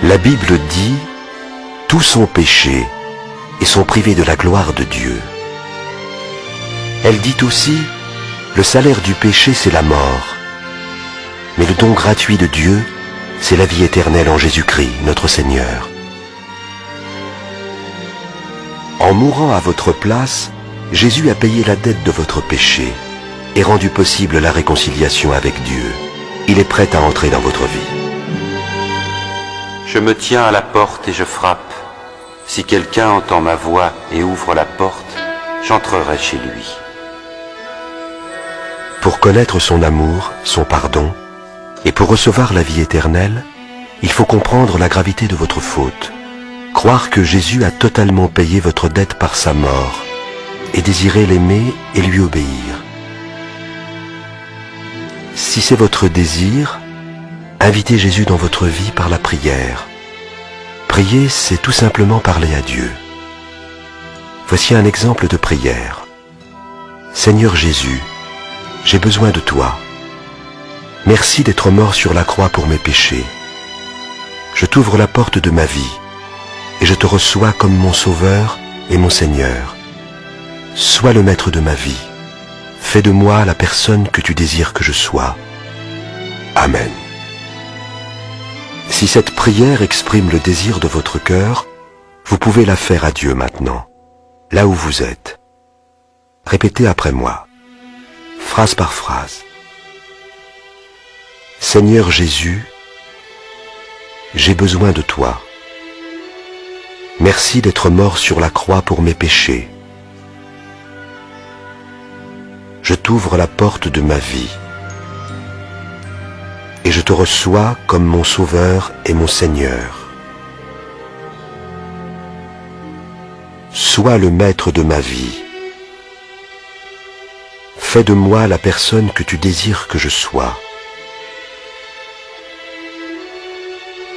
La Bible dit « Tous ont péché et sont privés de la gloire de Dieu ». Elle dit aussi « Le salaire du péché, c'est la mort. Mais le don gratuit de Dieu, c'est la vie éternelle en Jésus-Christ, notre Seigneur. » En mourant à votre place, Jésus a payé la dette de votre péché et rendu possible la réconciliation avec Dieu. Il est prêt à entrer dans votre vie. Je me tiens à la porte et je frappe. Si quelqu'un entend ma voix et ouvre la porte, j'entrerai chez lui. Pour connaître son amour, son pardon, et pour recevoir la vie éternelle, il faut comprendre la gravité de votre faute, croire que Jésus a totalement payé votre dette par sa mort, et désirer l'aimer et lui obéir. Si c'est votre désir, invitez Jésus dans votre vie par la prière. Prier, c'est tout simplement parler à Dieu. Voici un exemple de prière. Seigneur Jésus, j'ai besoin de toi. Merci d'être mort sur la croix pour mes péchés. Je t'ouvre la porte de ma vie et je te reçois comme mon Sauveur et mon Seigneur. Sois le maître de ma vie. Fais de moi la personne que tu désires que je sois. Amen. Si cette prière exprime le désir de votre cœur, vous pouvez la faire à Dieu maintenant, là où vous êtes. Répétez après moi, phrase par phrase. Seigneur Jésus, j'ai besoin de toi. Merci d'être mort sur la croix pour mes péchés. Je t'ouvre la porte de ma vie et je te reçois comme mon Sauveur et mon Seigneur. Sois le maître de ma vie. Fais de moi la personne que tu désires que je sois.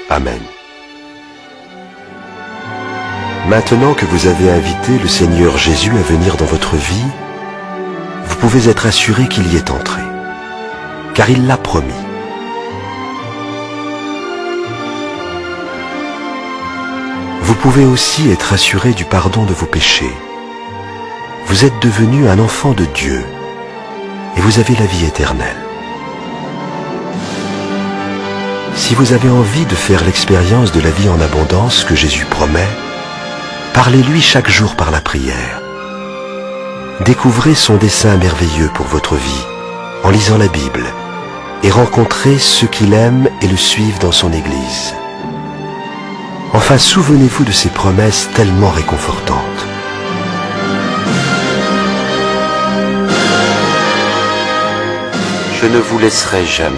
Amen. Maintenant que vous avez invité le Seigneur Jésus à venir dans votre vie, vous pouvez être assuré qu'il y est entré, car il l'a promis. Vous pouvez aussi être assuré du pardon de vos péchés. Vous êtes devenu un enfant de Dieu et vous avez la vie éternelle. Si vous avez envie de faire l'expérience de la vie en abondance que Jésus promet, parlez-lui chaque jour par la prière. Découvrez son dessein merveilleux pour votre vie en lisant la Bible et rencontrez ceux qui l'aiment et le suivent dans son Église. Enfin, souvenez-vous de ses promesses tellement réconfortantes. Je ne vous laisserai jamais.